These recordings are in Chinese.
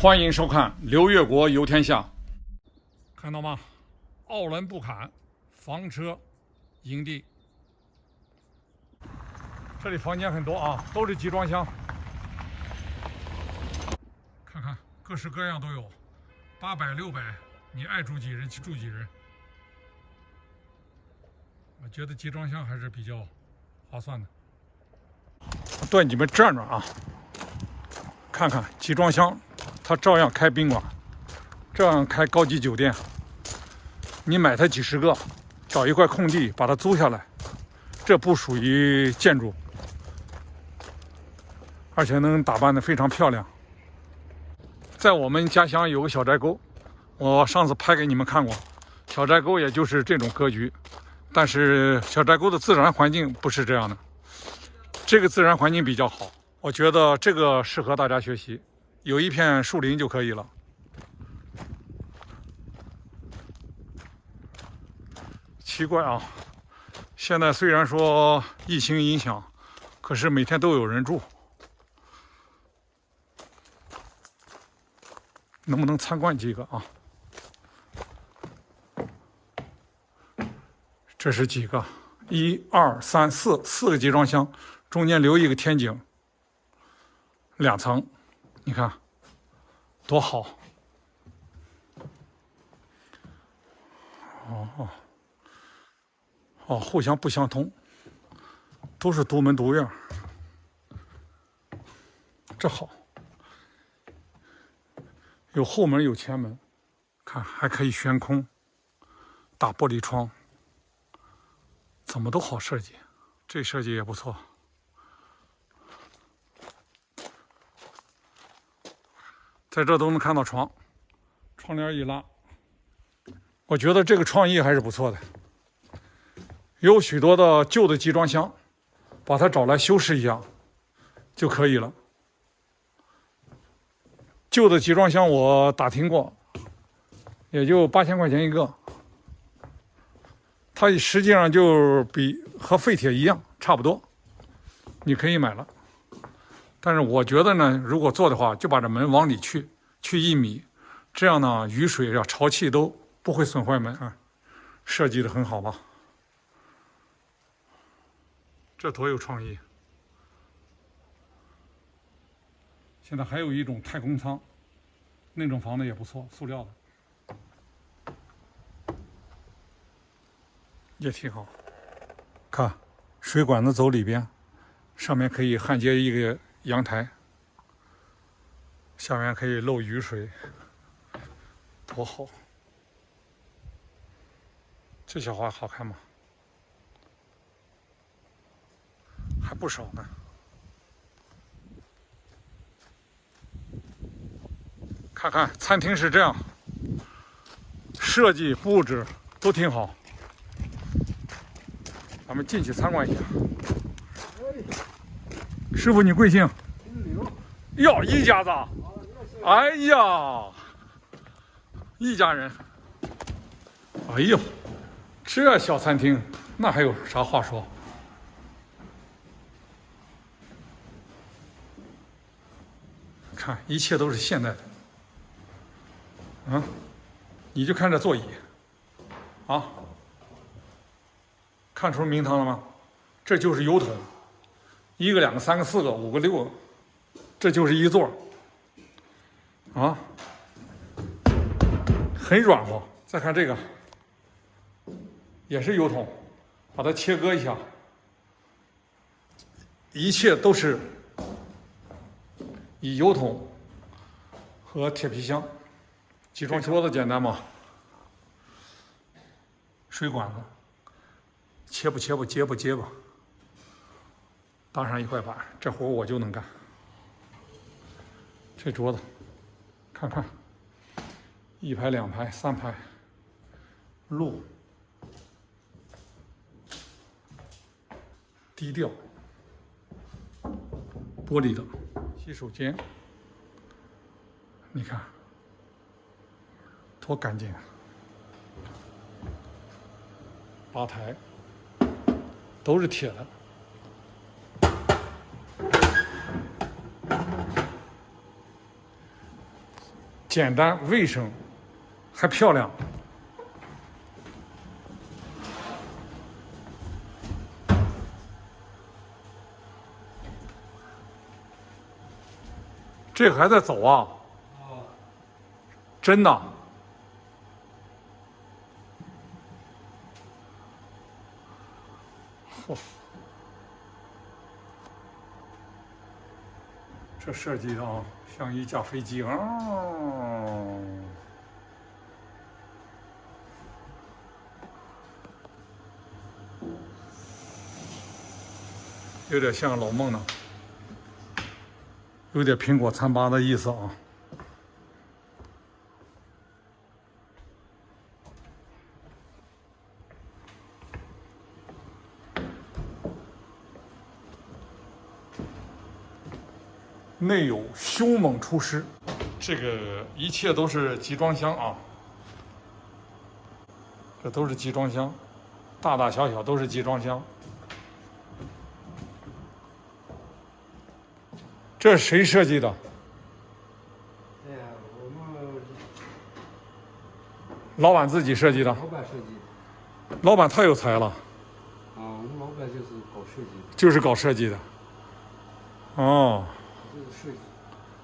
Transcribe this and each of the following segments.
欢迎收看刘越国游天下。看到吗？奥伦布坎房车营地，这里房间很多啊，都是集装箱。看看各式各样都有，800、600，你爱住几人去住几人。我觉得集装箱还是比较划算的。带你们转转啊，看看集装箱，它照样开宾馆，照样开高级酒店。你买它几十个，找一块空地把它租下来，这不属于建筑，而且能打扮得非常漂亮。在我们家乡有个小寨沟，我上次拍给你们看过，小寨沟也就是这种格局，但是小寨沟的自然环境不是这样的，这个自然环境比较好，我觉得这个适合大家学习，有一片树林就可以了。奇怪啊，现在虽然说疫情影响，可是每天都有人住，能不能参观几个啊？这是几个？1、2、3、4个集装箱，中间留一个天井，2层，你看多好！哦，互相不相通，都是独门独院，这好。有后门有前门，看还可以悬空，大玻璃窗，怎么都好设计，这设计也不错。在这都能看到床，窗帘一拉，我觉得这个创意还是不错的。有许多的旧的集装箱，把它找来修饰一下就可以了。旧的集装箱我打听过，也就8000块钱一个，它实际上就和废铁一样差不多，你可以买了。但是我觉得呢，如果做的话，就把这门往里去1米，这样呢，雨水啊、潮气都不会损坏门啊，设计的很好吧？这多有创意！现在还有一种太空舱，那种房子也不错，塑料的，也挺好。看，水管子走里边，上面可以焊接一个阳台，下面可以漏雨水，多好！这小花好看吗？还不少呢。看看餐厅是这样，设计布置都挺好。咱们进去参观一下。师傅，你贵姓？哟，一家子。哎呀，一家人。哎呦，这小餐厅那还有啥话说？看，一切都是现代的。你就看这座椅，啊，看出名堂了吗？这就是油桶，1个、2个、3个、4个、5个、6个，这就是一座，啊，很软和。再看这个，也是油桶，把它切割一下，一切都是以油桶和铁皮箱。集装箱的简单吗？水管子，切吧，接吧，搭上一块板，这活我就能干。这桌子，看看，1排、2排、3排，路，低调，玻璃的洗手间，你看。多干净啊！吧台都是铁的，简单、卫生，还漂亮。这还在走啊？真的？嚯！这设计的啊，像一架飞机啊。有点像老孟呢，有点苹果餐吧的意思啊。内有凶猛厨师，这个一切都是集装箱啊，这都是集装箱，大大小小都是集装箱。这是谁设计的？哎呀，我们老板自己设计的。老板设计的。老板太有才了。啊，我们老板就是搞设计的。就是搞设计的。哦。就是设计。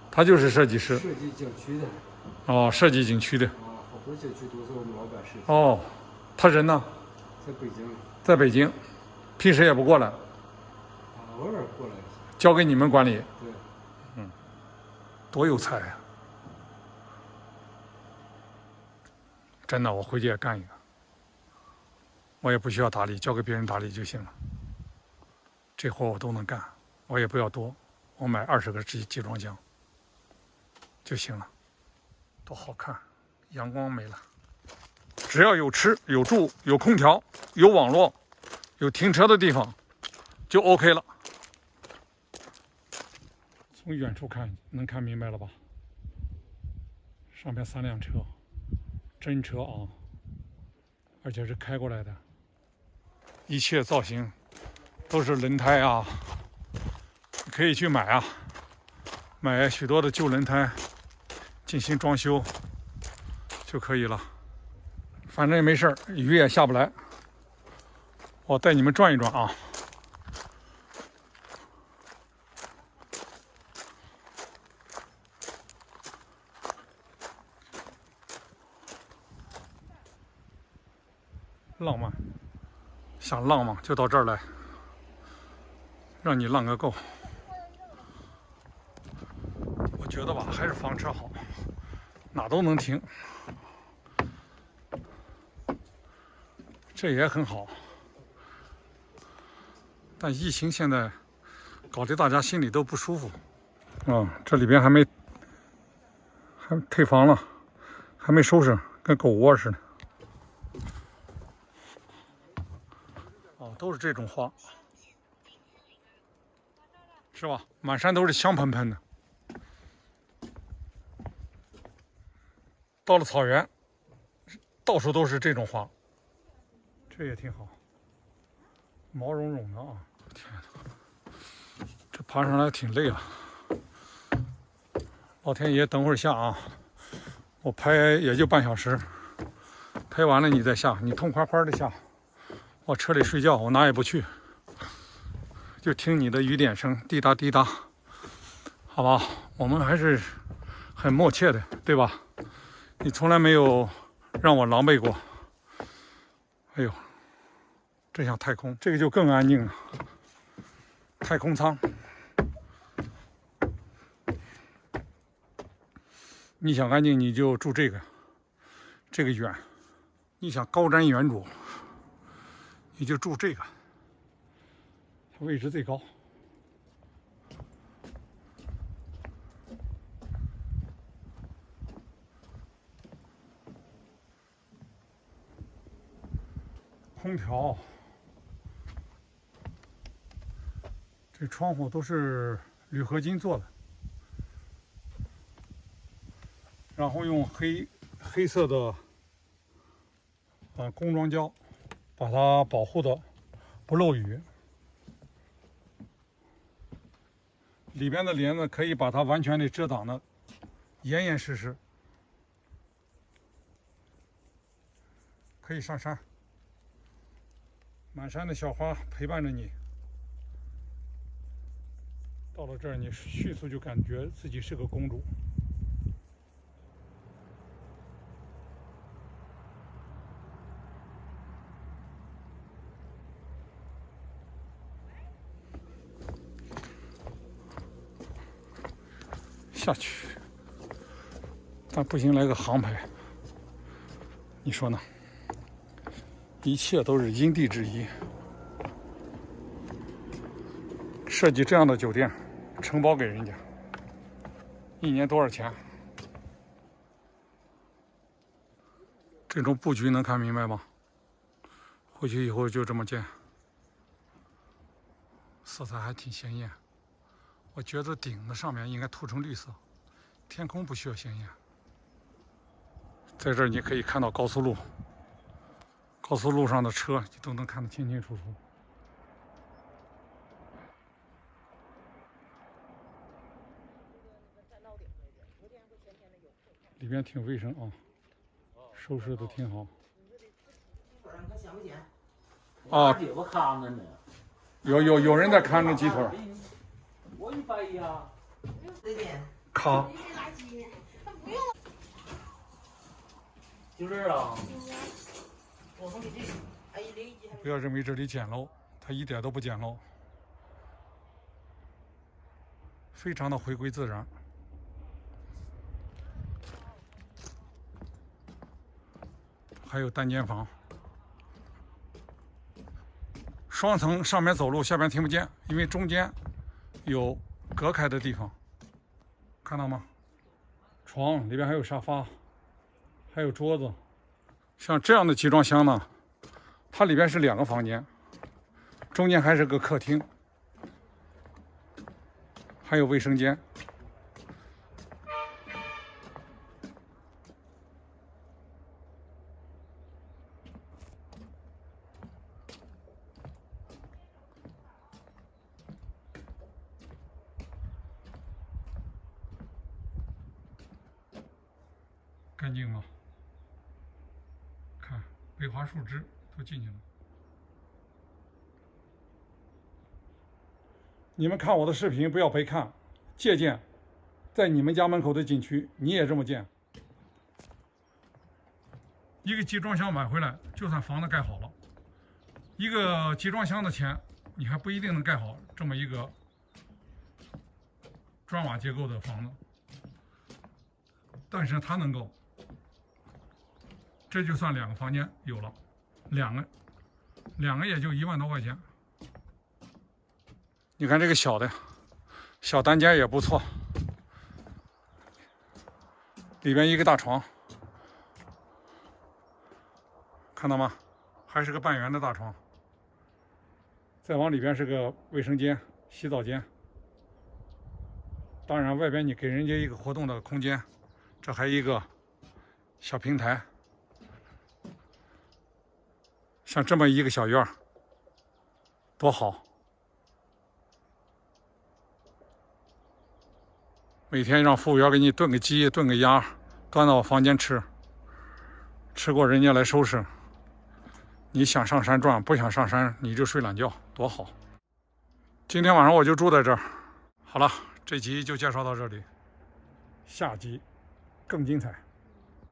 他就是设计师。设计景区的。哦，设计景区的。啊，好多景区都是我们老板设计。哦，他人呢？在北京。在北京，平时也不过来。啊，偶尔过来一下。交给你们管理。对。多有才呀！真的，我回去也干一个。我也不需要打理，交给别人打理就行了。这活我都能干，我也不要多，我买20个集装箱就行了。多好看，阳光没了。只要有吃有住有空调有网络有停车的地方，就 OK 了。从远处看能看明白了吧？上面3辆车，真车啊，而且是开过来的。一切造型都是轮胎啊，可以去买啊，买许多的旧轮胎进行装修就可以了。反正也没事儿，雨也下不来。我带你们转一转啊。浪漫，想浪漫就到这儿来，让你浪个够。我觉得吧，还是房车好，哪都能停。这也很好，但疫情现在搞得大家心里都不舒服。这里边还退房了，还没收拾，跟狗窝似的。都是这种花，是吧？满山都是香喷喷的。到了草原，到处都是这种花，这也挺好，毛茸茸的啊！天哪，这爬上来挺累啊！老天爷，等会儿下啊，我拍也就半小时，拍完了你再下，你痛快快的下。我车里睡觉，我哪也不去，就听你的雨点声，滴答滴答，好吧？我们还是很默契的，对吧？你从来没有让我狼狈过。哎呦，真像太空，这个就更安静了。太空舱，你想安静你就住这个远；你想高瞻远瞩。你就住这个，它位置最高。空调，这窗户都是铝合金做的，然后用黑色的工装胶把它保护的不漏雨。里边的帘子可以把它完全的遮挡的严严实实，可以上山。满山的小花陪伴着你，到了这儿，你迅速就感觉自己是个公主。下去，但不行，来个航拍，你说呢？一切都是因地制宜。设计这样的酒店，承包给人家，一年多少钱？这种布局能看明白吗？回去以后就这么建，色彩还挺鲜艳。我觉得顶的上面应该涂成绿色，天空不需要鲜艳。在这儿你可以看到高速路，高速路上的车你都能看得清清楚楚。里边挺卫生啊，收拾的挺好。啊，有人在看着鸡腿。我110呀。卡。就这儿啊。不要认为这里简陋，它一点都不简陋，非常的回归自然。还有单间房，双层，上面走路，下边听不见，因为中间有隔开的地方，看到吗？床里边还有沙发，还有桌子。像这样的集装箱呢，它里边是2个房间，中间还是个客厅，还有卫生间。干净吗？看，梅花树枝都进去了。你们看我的视频，不要白看，借鉴，在你们家门口的景区，你也这么建。一个集装箱买回来，就算房子盖好了，一个集装箱的钱，你还不一定能盖好这么一个砖瓦结构的房子，但是它能够。这就算2个房间有了，两个也就1万多块钱。你看这个小的，小单间也不错，里边一个大床，看到吗？还是个半圆的大床。再往里边是个卫生间、洗澡间。当然，外边你给人家一个活动的空间，这还一个小平台。像这么一个小院儿，多好！每天让服务员给你炖个鸡、炖个鸭，端到我房间吃。吃过人家来收拾。你想上山转，不想上山你就睡懒觉，多好！今天晚上我就住在这儿。好了，这集就介绍到这里，下集更精彩。